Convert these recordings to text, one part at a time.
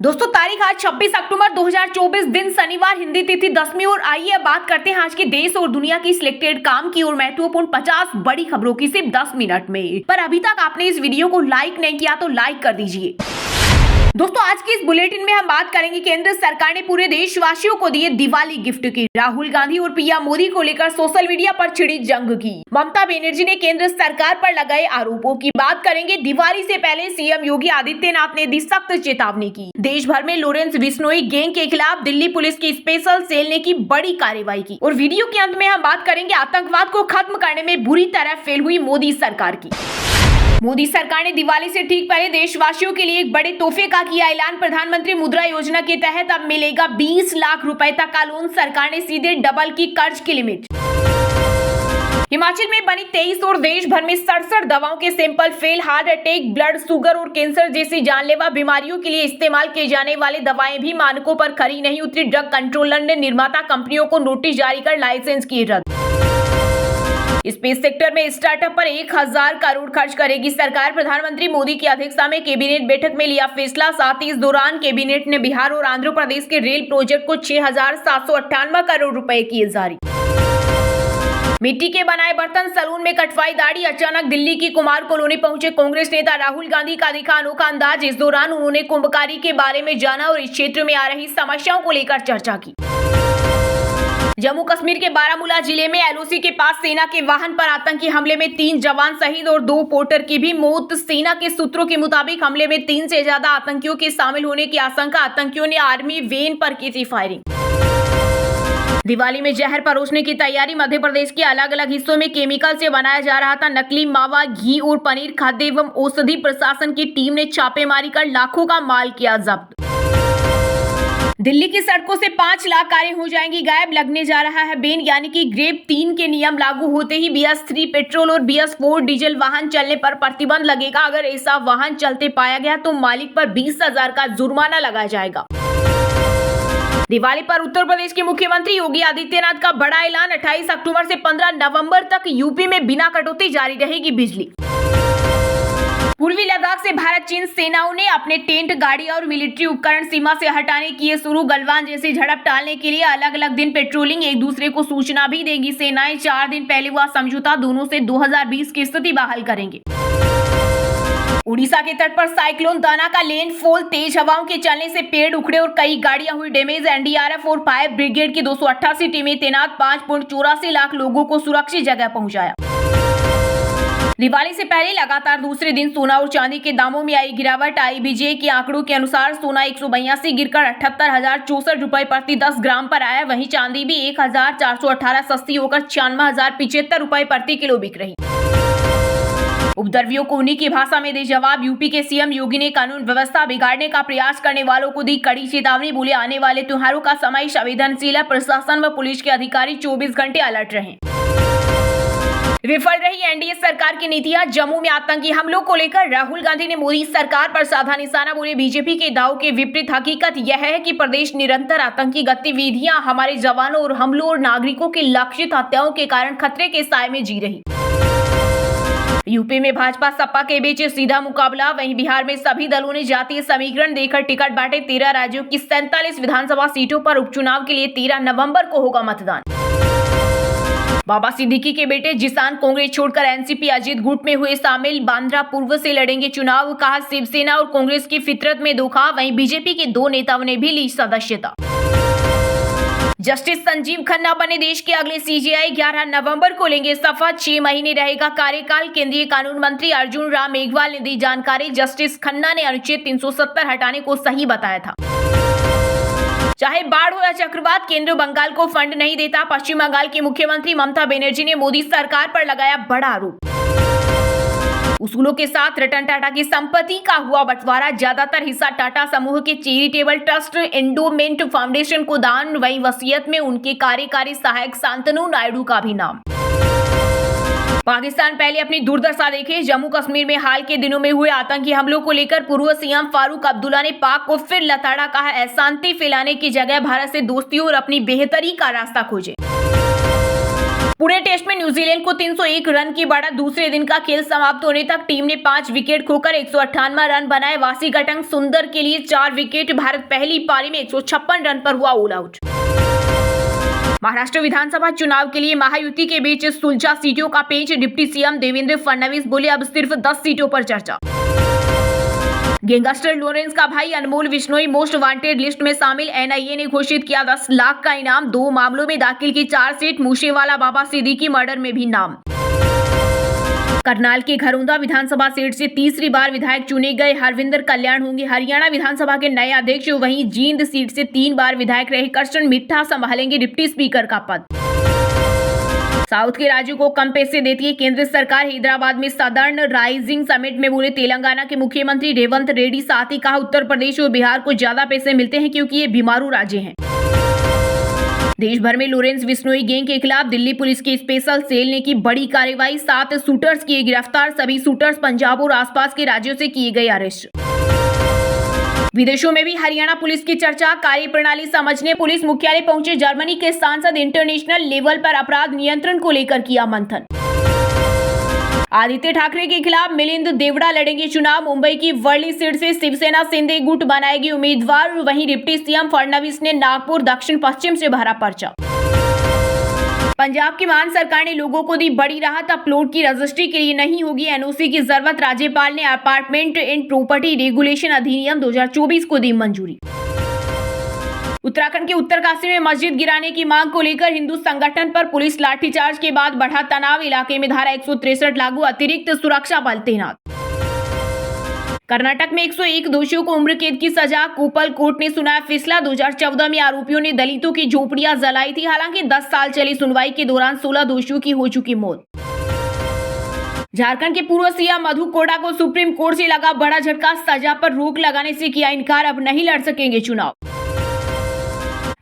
दोस्तों तारीख आज 26 अक्टूबर 2024 दिन शनिवार, हिंदी तिथि 10वीं। और आइए अब बात करते हैं आज के देश और दुनिया की सिलेक्टेड काम की और महत्वपूर्ण 50 बड़ी खबरों की सिर्फ 10 मिनट में। पर अभी तक आपने इस वीडियो को लाइक नहीं किया तो लाइक कर दीजिए। दोस्तों आज के इस बुलेटिन में हम बात करेंगे केंद्र सरकार ने पूरे देशवासियों को दिए दिवाली गिफ्ट की। राहुल गांधी और पीएम मोदी को लेकर सोशल मीडिया पर छिड़ी जंग की। ममता बनर्जी ने केंद्र सरकार पर लगाए आरोपों की बात करेंगे। दिवाली से पहले सीएम योगी आदित्यनाथ ने दी सख्त चेतावनी की। देश भर में लॉरेंस बिश्नोई गैंग के खिलाफ दिल्ली पुलिस की स्पेशल सेल ने की बड़ी कार्रवाई की। और वीडियो के अंत में हम बात करेंगे आतंकवाद को खत्म करने में बुरी तरह फेल हुई मोदी सरकार की। मोदी सरकार ने दिवाली से ठीक पहले देशवासियों के लिए एक बड़े तोहफे का किया ऐलान। प्रधानमंत्री मुद्रा योजना के तहत अब मिलेगा 20 लाख रुपए तक का लोन। सरकार ने सीधे डबल की कर्ज की लिमिट। हिमाचल में बनी 23 और देश भर में 67 दवाओं के sample fail. Heart attack, blood sugar और कैंसर जैसी जानलेवा बीमारियों के लिए इस्तेमाल किए जाने वाले दवाएं भी मानकों पर खरी नहीं उतरी। ड्रग कंट्रोलर ने निर्माता कंपनियों को नोटिस जारी कर लाइसेंस किए रद्द। स्पेस सेक्टर में स्टार्टअप पर 1000 करोड़ खर्च करेगी सरकार। प्रधानमंत्री मोदी की अध्यक्षता में कैबिनेट बैठक में लिया फैसला। साथ ही इस दौरान कैबिनेट ने बिहार और आंध्र प्रदेश के रेल प्रोजेक्ट को 6798 करोड़ रुपए किए जारी। मिट्टी के बनाए बर्तन, सलून में कटवाई दाढ़ी। अचानक दिल्ली की कुमार कॉलोनी पहुंचे कांग्रेस नेता राहुल गांधी का दिखा अनोखा अंदाज। इस दौरान उन्होंने कुंभकारी के बारे में जाना और इस क्षेत्र में आ रही समस्याओं को लेकर चर्चा की। जम्मू कश्मीर के बारामूला जिले में एलओसी के पास सेना के वाहन पर आतंकी हमले में 3 जवान शहीद और 2 पोर्टर की भी मौत। सेना के सूत्रों के मुताबिक हमले में 3 से ज्यादा आतंकियों के शामिल होने की आशंका। आतंकियों ने आर्मी वैन पर की थी फायरिंग। दिवाली में जहर परोसने की तैयारी। मध्य प्रदेश के अलग अलग हिस्सों में केमिकल से बनाया जा रहा था नकली मावा, घी और पनीर। खाद्य एवं औषधि प्रशासन की टीम ने छापेमारी कर लाखों का माल किया जब्त। दिल्ली की सड़कों से 5 लाख कारें हो जाएंगी गायब। लगने जा रहा है बैन, यानी कि ग्रेप 3 के नियम लागू होते ही BS3 पेट्रोल और BS4 डीजल वाहन चलने पर प्रतिबंध लगेगा। अगर ऐसा वाहन चलते पाया गया तो मालिक पर 20,000 का जुर्माना लगाया जाएगा। दिवाली पर उत्तर प्रदेश के मुख्यमंत्री योगी आदित्यनाथ का बड़ा ऐलान। 28 अक्टूबर से 15 नवंबर तक यूपी में बिना कटौती जारी रहेगी बिजली। पूर्वी लद्दाख से भारत चीन सेनाओं ने अपने टेंट, गाड़ी और मिलिट्री उपकरण सीमा से हटाने किए शुरू। गलवान जैसी झड़प टालने के लिए अलग अलग दिन पेट्रोलिंग, एक दूसरे को सूचना भी देगी सेनाएं। 4 दिन पहले हुआ समझौता, दोनों से 2020 की स्थिति बहाल करेंगे। उड़ीसा के तट पर साइक्लोन दाना का लैंडफॉल। तेज हवाओं के चलने से पेड़ उखड़े और कई गाड़ियां हुई डैमेज। एनडीआरएफ और फायर ब्रिगेड की 288 टीमें तैनात। 5.84 लाख लोगों को सुरक्षित जगह पहुंचाया। दिवाली से पहले लगातार दूसरे दिन सोना और चांदी के दामों में आई गिरावट। IBJ के आंकड़ों के अनुसार सोना 182 गिरकर 78,064 रुपए प्रति 10 ग्राम पर आया। वहीं चांदी भी 1,418 सस्ती होकर 96,075 रुपए प्रति किलो बिक रही। उपद्रवियों को उन्हीं की भाषा में दे जवाब। यूपी के सीएम योगी ने कानून व्यवस्था बिगाड़ने का प्रयास करने वालों को दी कड़ी चेतावनी। बोले आने वाले त्योहारों का समय संवेदनशील है। प्रशासन व पुलिस के अधिकारी 24 घंटे अलर्ट रहें। विफल रही एनडीए सरकार की नीतियां। जम्मू में आतंकी हमलों को लेकर राहुल गांधी ने मोदी सरकार पर साधा निशाना। बोले बीजेपी के दावों के विपरीत हकीकत यह है कि प्रदेश निरंतर आतंकी गतिविधियां हमारे जवानों और हमलों और नागरिकों की लक्षित हत्याओं के कारण खतरे के साए में जी रही। यूपी में भाजपा सपा के बीच सीधा मुकाबला। वहीं बिहार में सभी दलों ने जातीय समीकरण देकर टिकट बांटे। 13 राज्यों की 47 विधानसभा सीटों पर उपचुनाव के लिए 13 नवंबर को होगा मतदान। बाबा सिद्दीकी के बेटे जिसान कांग्रेस छोड़कर एनसीपी अजीत गुट में हुए शामिल। बांद्रा पूर्व से लड़ेंगे चुनाव। कहा शिवसेना और कांग्रेस की फितरत में धोखा। वहीं बीजेपी के 2 नेताओं ने भी ली सदस्यता। जस्टिस संजीव खन्ना बने देश के अगले CJI। 11 नवंबर को लेंगे शपथ। 6 महीने रहेगा कार्यकाल। केंद्रीय कानून मंत्री अर्जुन राम मेघवाल ने दी जानकारी। जस्टिस खन्ना ने अनुच्छेद 370 हटाने को सही बताया था। चाहे बाढ़ हो या चक्रवात, केंद्र बंगाल को फंड नहीं देता। पश्चिम बंगाल की मुख्यमंत्री ममता बनर्जी ने मोदी सरकार पर लगाया बड़ा आरोप। उसूलों के साथ रतन टाटा की संपत्ति का हुआ बंटवारा। ज्यादातर हिस्सा टाटा समूह के चैरिटेबल ट्रस्ट एंडोमेंट फाउंडेशन को दान। वहीं वसीयत में उनके कार्यकारी सहायक शांतनु नायडू का भी नाम। पाकिस्तान पहले अपनी दुर्दशा देखे। जम्मू कश्मीर में हाल के दिनों में हुए आतंकी हमलों को लेकर पूर्व सीएम फारूक अब्दुल्ला ने पाक को फिर लताड़ा। कहा अशांति फैलाने की जगह भारत से दोस्ती और अपनी बेहतरी का रास्ता खोजे। पूरे टेस्ट में न्यूजीलैंड को 301 रन की बढ़त। दूसरे दिन का खेल समाप्त होने तक टीम ने 5 विकेट खोकर 198 रन बनाए। वाशिंगटन सुंदर के लिए 4 विकेट। भारत पहली पारी में 156 रन पर हुआ ऑल आउट। महाराष्ट्र विधानसभा चुनाव के लिए महायुति के बीच सुलझा सीटों का पेच। डिप्टी सीएम देवेंद्र फडणवीस बोले, अब सिर्फ 10 सीटों पर चर्चा। गैंगस्टर लॉरेंस का भाई अनमोल बिश्नोई मोस्ट वांटेड लिस्ट में शामिल। एनआईए ने घोषित किया 10 लाख का इनाम। 2 मामलों में दाखिल की चार्जशीट। मूसेवाला बाबा सिद्दीकी मर्डर में भी नाम। करनाल के घरौंदा विधानसभा सीट से तीसरी बार विधायक चुने गए हरविंदर कल्याण होंगे हरियाणा विधानसभा के नए अध्यक्ष। वहीं जींद सीट से 3 बार विधायक रहे कृष्ण मिट्ठा संभालेंगे डिप्टी स्पीकर का पद। साउथ के राज्यों को कम पैसे देती है केंद्र सरकार। हैदराबाद में सदर्न राइजिंग समिट में बोले तेलंगाना के मुख्यमंत्री रेवंत रेड्डी। साथ ही कहा, उत्तर प्रदेश और बिहार को ज्यादा पैसे मिलते हैं क्योंकि ये बीमारू राज्य हैं। देश भर में लॉरेंस बिश्नोई गैंग के खिलाफ दिल्ली पुलिस की स्पेशल सेल ने की बड़ी कार्रवाई। 7 शूटर्स किए गिरफ्तार। सभी शूटर्स पंजाब और आसपास के राज्यों से किए गए अरेस्ट। विदेशों में भी हरियाणा पुलिस की चर्चा। कार्यप्रणाली समझने पुलिस मुख्यालय पहुंचे जर्मनी के सांसद। इंटरनेशनल लेवल पर अपराध नियंत्रण को लेकर किया मंथन। आदित्य ठाकरे के खिलाफ मिलिंद देवड़ा लड़ेंगे चुनाव। मुंबई की वर्ली सीट से शिवसेना शिंदे गुट बनाएगी उम्मीदवार। वहीं डिप्टी सीएम फडणवीस ने नागपुर दक्षिण पश्चिम से भरा पर्चा। पंजाब की मान सरकार ने लोगों को दी बड़ी राहत। अब प्लॉट की रजिस्ट्री के लिए नहीं होगी एनओसी की जरूरत। राज्यपाल ने अपार्टमेंट एंड प्रॉपर्टी रेगुलेशन अधिनियम 2024 को दी मंजूरी। उत्तराखंड के उत्तरकाशी में मस्जिद गिराने की मांग को लेकर हिंदू संगठन पर पुलिस लाठीचार्ज के बाद बढ़ा तनाव। इलाके में धारा 163 लागू। अतिरिक्त सुरक्षा बल तैनात। कर्नाटक में 101 दोषियों को उम्र कैद की सजा। कोपल कोर्ट ने सुनाया फैसला। 2014 में आरोपियों ने दलितों की झोपड़ियां जलाई थी। हालांकि 10 साल चली सुनवाई के दौरान 16 दोषियों की हो चुकी मौत। झारखंड के पूर्व सीएम मधु कोड़ा को सुप्रीम कोर्ट से लगा बड़ा झटका। सजा पर रोक लगाने से किया इनकार। अब नहीं लड़ सकेंगे चुनाव।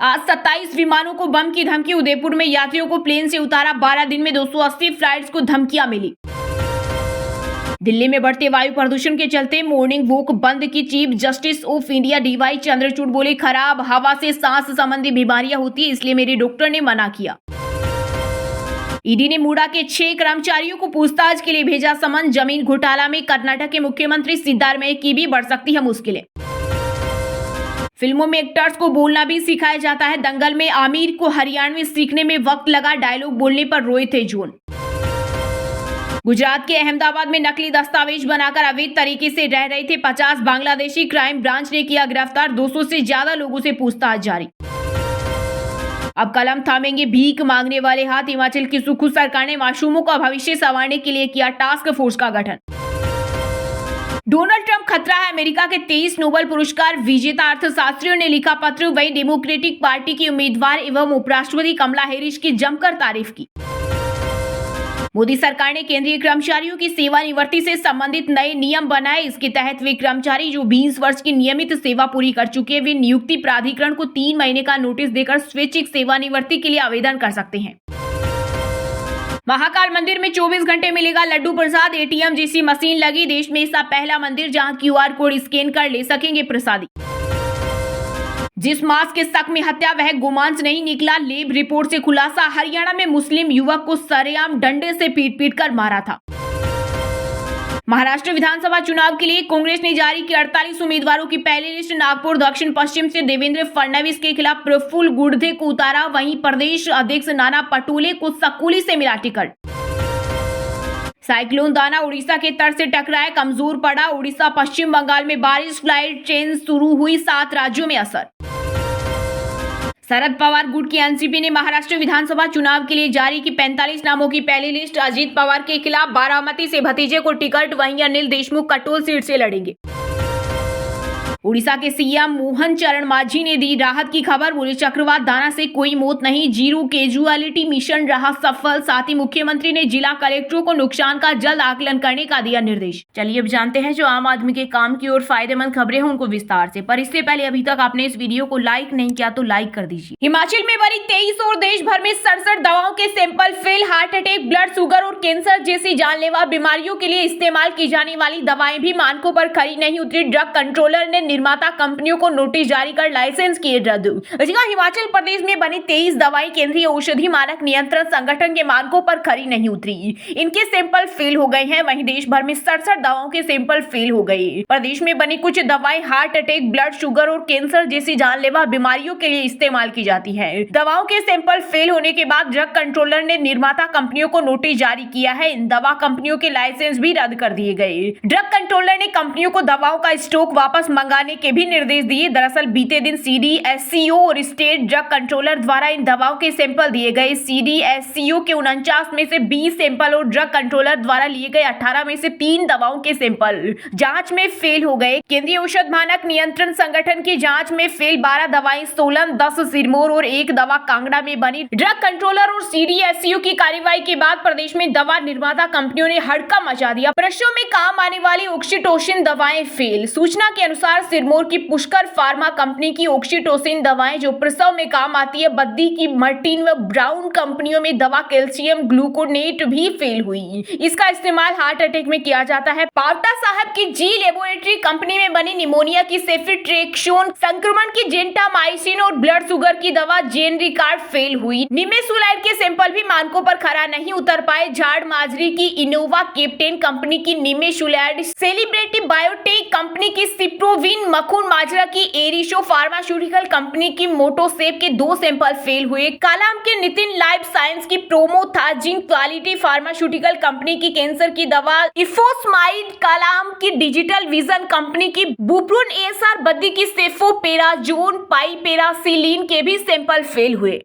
आज 27 विमानों को बम की धमकी। उदयपुर में यात्रियों को प्लेन से उतारा। 12 दिन में 280 फ्लाइट्स को धमकियां मिली। दिल्ली में बढ़ते वायु प्रदूषण के चलते मॉर्निंग वॉक बंद की। Chief justice of India DY Chandrachud बोले, खराब हवा से सांस संबंधी बीमारियां होती है, इसलिए मेरे डॉक्टर ने मना किया। ईडी ने मूडा के 6 कर्मचारियों को पूछताछ के लिए भेजा समन। जमीन घोटाला में कर्नाटक के मुख्यमंत्री सिद्धारमैया की भी बढ़ सकती है मुश्किलें। फिल्मों में एक्टर्स को बोलना भी सिखाया जाता है। दंगल में आमिर को हरियाणवी सीखने में वक्त लगा। डायलॉग बोलने पर रोए थे जॉन। गुजरात के अहमदाबाद में नकली दस्तावेज बनाकर अवैध तरीके से रह रहे थे 50 बांग्लादेशी। क्राइम ब्रांच ने किया गिरफ्तार। 200 से ज्यादा लोगों से पूछताछ जारी। अब कलम थामेंगे भीख मांगने वाले हाथ। हिमाचल की सुखू सरकार ने मासूमों का भविष्य संवारने के लिए किया टास्क फोर्स का गठन। डोनाल्ड ट्रंप खतरा है। अमेरिका के 23 नोबेल पुरस्कार विजेता अर्थशास्त्रियों ने लिखा पत्र। वही डेमोक्रेटिक पार्टी की उम्मीदवार एवं उपराष्ट्रपति कमला हैरिस की जमकर तारीफ की। मोदी सरकार ने केंद्रीय कर्मचारियों की सेवानिवृत्ति से संबंधित नए नियम बनाए। इसके तहत वे कर्मचारी जो 20 वर्ष की नियमित सेवा पूरी कर चुके हैं, वे नियुक्ति प्राधिकरण को 3 महीने का नोटिस देकर स्वैच्छिक सेवानिवृत्ति के लिए आवेदन कर सकते हैं। महाकाल मंदिर में 24 घंटे मिलेगा लड्डू प्रसाद। एटीएम जैसी मशीन लगी। देश में ऐसा पहला मंदिर जहां क्यूआर कोड स्कैन कर ले सकेंगे प्रसादी। जिस मास के शक में हत्या वह गोमांस नहीं निकला। लैब रिपोर्ट से खुलासा। हरियाणा में मुस्लिम युवक को सरेआम डंडे से पीट कर मारा था। महाराष्ट्र विधानसभा चुनाव के लिए कांग्रेस ने जारी की 48 उम्मीदवारों की पहली लिस्ट। नागपुर दक्षिण पश्चिम से देवेंद्र फडणवीस के खिलाफ प्रफुल्ल गुर्दे को उतारा। वहीं प्रदेश अध्यक्ष नाना पटोले को सकुली से मिला टिकट। साइक्लोन दाना उड़ीसा के तट से टकराए, कमजोर पड़ा। उड़ीसा पश्चिम बंगाल में बारिश। फ्लाइट चेंज शुरू हुई। 7 राज्यों में असर। शरद पवार गुट की एनसीपी ने महाराष्ट्र विधानसभा चुनाव के लिए जारी की 45 नामों की पहली लिस्ट। अजीत पवार के खिलाफ बारामती से भतीजे को टिकट। वहीं अनिल देशमुख कटोल सीट से लड़ेंगे। उड़ीसा के सीएम मोहन चरण मांझी ने दी राहत की खबर। बोले, चक्रवात दाना से कोई मौत नहीं। जीरो कैजुअलिटी मिशन रहा सफल। साथ ही मुख्यमंत्री ने जिला कलेक्टरों को नुकसान का जल्द आकलन करने का दिया निर्देश। चलिए अब जानते हैं जो आम आदमी के काम की और फायदेमंद खबरें हैं उनको विस्तार से। पर इससे पहले अभी तक आपने इस वीडियो को लाइक नहीं किया तो लाइक कर दीजिए। हिमाचल में बनी 23 और देश भर में 67 दवाओं के sample fail. Heart attack, blood sugar और कैंसर जैसी जानलेवा बीमारियों के लिए इस्तेमाल की जाने वाली दवाएं भी मानकों पर खरी नहीं उतरी। ड्रग कंट्रोलर ने निर्माता कंपनियों को नोटिस जारी कर लाइसेंस किए रद्द। जहां हिमाचल प्रदेश में बनी 23 दवाई केंद्रीय औषधि मानक नियंत्रण संगठन के मानकों पर खरी नहीं उतरी, इनके सैंपल फेल हो गए हैं। वहीं देश भर में 67 दवाओं के सैंपल फेल हो गए। प्रदेश में बनी कुछ दवाएं हार्ट अटैक, ब्लड शुगर और कैंसर जैसी जानलेवा बीमारियों के लिए इस्तेमाल की जाती है। दवाओं के सैंपल फेल होने के बाद ड्रग कंट्रोलर ने निर्माता कंपनियों को नोटिस जारी किया है। इन दवा कंपनियों के लाइसेंस भी रद्द कर दिए गए। ड्रग कंट्रोलर ने कंपनियों को दवाओं का स्टॉक वापस मंगाने के भी निर्देश दिए। दरअसल बीते दिन CDSCO और स्टेट ड्रग कंट्रोलर द्वारा इन दवाओं के सैंपल दिए गए। CDSCO के 49 में से 20 सैंपल और ड्रग कंट्रोलर द्वारा लिए गए 18 में से 3 दवाओं के सैंपल जांच में फेल हो गए। केंद्रीय औषध मानक नियंत्रण संगठन की जांच में फेल 12 दवाएं सोलन, 10 सिरमौर और 1 दवा कांगड़ा में बनी। ड्रग कंट्रोलर और CDSCO की कार्रवाई के बाद प्रदेश में दवा निर्माता कंपनियों ने हड़कंप मचा दिया। प्रसव में काम आने वाली ऑक्सीटोसिन दवाएं फेल। सूचना के अनुसार सिरमौर की पुष्कर फार्मा कंपनी की ऑक्सीटोसिन दवाएं जो प्रसव में काम आती है, बद्दी की मर्टिन व ब्राउन कंपनियों में दवा कैल्शियम ग्लूकोनेट भी फेल हुई। इसका इस्तेमाल हार्ट अटैक में किया जाता है। पावटा साहब की जी लेबोरेटरी कंपनी में बनी निमोनिया की सेफिट्रेक्सोन, संक्रमण की जेंटामाइसिन और ब्लड शुगर की दवा जेनरिकार्ड फेल हुई। निमेसुलाइड के सैंपल भी मानकों पर खरा नहीं उतर पाए। झाड़ माजरी की इनोवा कैप्टेन कंपनी की निमेसुलाइड, सेलिब्रिटी बायोटेक कंपनी की सिप्रोविन, मखून माजरा की एरिशो फार्मास्यूटिकल कंपनी की मोटोसेप के 2 सैंपल फेल हुए। कालाम के नितिन लाइफ साइंस की प्रोमोथाजिन क्वालिटी फार्मास्यूटिकल कंपनी की कैंसर की दवा इफोस्माइड, कालाम की डिजिटल विजन कंपनी की बुप्रून ASR, बद्दी की सेफोपेराजोन पाइपेरासिलिन के भी सैंपल फेल हुए।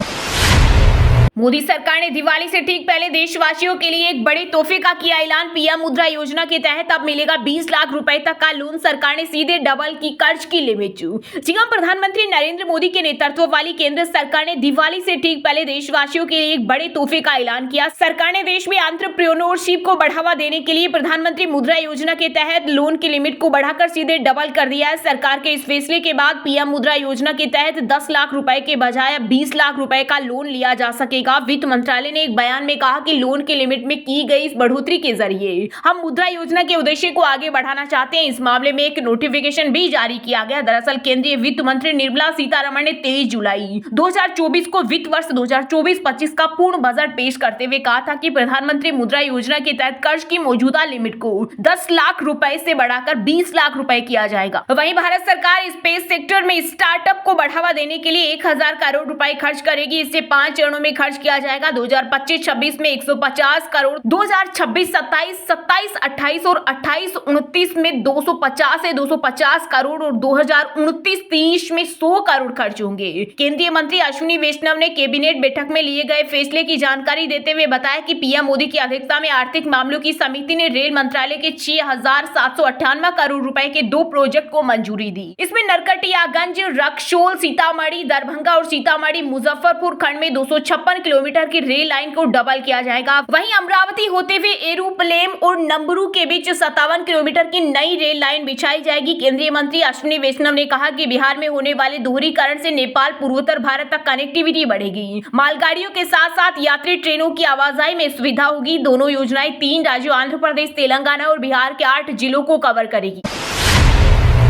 मोदी सरकार ने दिवाली से ठीक पहले देशवासियों के लिए एक बड़े तोहफे का किया ऐलान। पीएम मुद्रा योजना के तहत अब मिलेगा 20 लाख रुपए तक का लोन। सरकार ने सीधे डबल की कर्ज की लिमिट। जी हां, प्रधानमंत्री नरेंद्र मोदी के नेतृत्व वाली केंद्र सरकार ने दिवाली से ठीक पहले देशवासियों के लिए एक बड़े तोहफे का ऐलान किया। सरकार ने देश में एंटरप्रेन्योरशिप को बढ़ावा देने के लिए प्रधानमंत्री मुद्रा योजना के तहत लोन की लिमिट को बढ़ाकर सीधे डबल कर दिया है। सरकार के इस फैसले के बाद पीएम मुद्रा योजना के तहत 10 लाख रुपए के बजाय 20 लाख रुपए का लोन लिया जा सकेगा। वित्त मंत्रालय ने एक बयान में कहा कि लोन की लिमिट में की गई इस बढ़ोतरी के जरिए हम मुद्रा योजना के उद्देश्य को आगे बढ़ाना चाहते हैं। इस मामले में एक नोटिफिकेशन भी जारी किया गया। दरअसल केंद्रीय वित्त मंत्री निर्मला सीतारमण ने 23 जुलाई 2024 को वित्त वर्ष 2024-25 का पूर्ण बजट पेश करते हुए कहा था कि प्रधानमंत्री मुद्रा योजना के तहत कर्ज की मौजूदा लिमिट को 10 लाख रुपए से बढ़ाकर 20 लाख रुपए किया जाएगा। वहीं भारत सरकार स्पेस सेक्टर में स्टार्टअप को बढ़ावा देने के लिए 1000 करोड़ रुपए खर्च करेगी। इससे 5 चरणों में खर्च किया जाएगा। 2025-26 में 150 करोड़, 2026-27, 27-28 और 28-29 में 250 से 250 करोड़ और 2029-30 में 100 करोड़ खर्च होंगे। केंद्रीय मंत्री अश्विनी वैष्णव ने कैबिनेट बैठक में लिए गए फैसले की जानकारी देते हुए बताया कि पीएम मोदी की अध्यक्षता में आर्थिक मामलों की समिति ने रेल मंत्रालय के 6,798 करोड़ रुपए के 2 प्रोजेक्ट को मंजूरी दी। इसमें नरकटियागंज, रक्सौल, सीतामढ़ी, दरभंगा और सीतामढ़ी मुजफ्फरपुर खंड में 256 किलोमीटर की रेल लाइन को डबल किया जाएगा। वहीं अमरावती होते हुए एरूपलेम और नंबरू के बीच 57 किलोमीटर की नई रेल लाइन बिछाई जाएगी। केंद्रीय मंत्री अश्विनी वैष्णव ने कहा कि बिहार में होने वाले दोहरीकरण से नेपाल पूर्वोत्तर भारत तक कनेक्टिविटी बढ़ेगी। मालगाड़ियों के साथ साथ यात्री ट्रेनों की आवाजाही में सुविधा होगी। दोनों योजनाएं 3 राज्यों आंध्र प्रदेश, तेलंगाना और बिहार के 8 जिलों को कवर करेगी।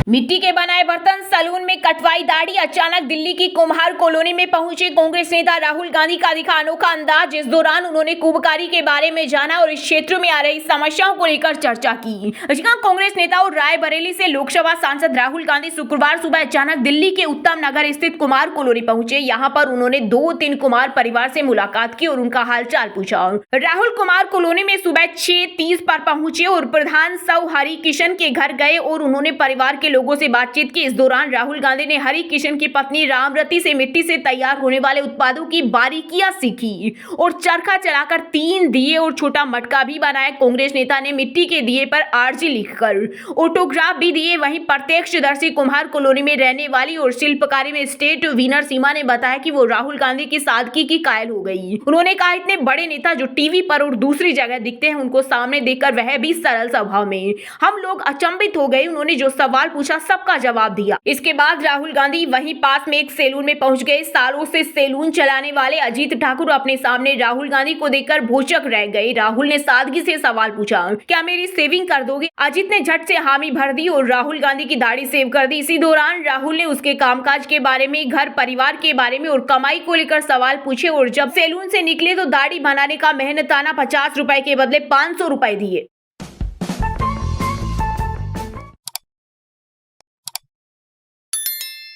मिट्टी के बनाए बर्तन सैलून में कटवाई दाढ़ी। अचानक दिल्ली की कुम्हार कॉलोनी में पहुंचे कांग्रेस नेता राहुल गांधी का दिखा अनोखा अंदाज। इस दौरान उन्होंने कुबकारी के बारे में जाना और इस क्षेत्र में आ रही समस्याओं को लेकर चर्चा की। कांग्रेस नेता और रायबरेली से लोकसभा सांसद राहुल गांधी शुक्रवार सुबह अचानक दिल्ली के उत्तम नगर स्थित कुम्हार कॉलोनी पहुंचे। यहाँ पर उन्होंने 2-3 कुम्हार परिवार से मुलाकात की और उनका हालचाल पूछा। राहुल कुम्हार कॉलोनी में सुबह 6:30 पर पहुंचे और प्रधान सौ हरि किशन के घर गए और उन्होंने परिवार के लोगों से बातचीत की। इस दौरान राहुल गांधी ने हरि किशन की पत्नी रामरती से मिट्टी से तैयार होने वाले उत्पादों की बारीकियां सीखी और चरखा चलाकर 3 दिए और छोटा मटका भी बनाया। कांग्रेस नेता ने मिट्टी के दिए पर आरजी लिखकर ऑटोग्राफ भी दिए। वहीं प्रत्यक्षदर्शी कुम्हार कॉलोनी में रहने वाली और शिल्पकारी में स्टेट विनर सीमा ने बताया कि वो राहुल गांधी की सादगी की कायल हो गई। उन्होंने कहा, इतने बड़े नेता जो टीवी पर और दूसरी जगह दिखते हैं, उनको सामने देखकर वह भी सरल स्वभाव में, हम लोग अचंभित हो गए। उन्होंने जो सवाल पूछा, सबका जवाब दिया। इसके बाद राहुल गांधी वहीं पास में एक सैलून में पहुंच गए। सालों से सैलून चलाने वाले अजीत ठाकुर अपने सामने राहुल गांधी को देखकर भौचक रह गए। राहुल ने सादगी से सवाल पूछा, क्या मेरी सेविंग कर दोगे? अजीत ने झट से हामी भर दी और राहुल गांधी की दाढ़ी सेव कर दी। इसी दौरान राहुल ने उसके कामकाज के बारे में, घर परिवार के बारे में और कमाई को लेकर सवाल पूछे और जब सैलून से निकले तो दाढ़ी बनाने का मेहनताना 50 रुपए के बदले 500 रुपए दिए।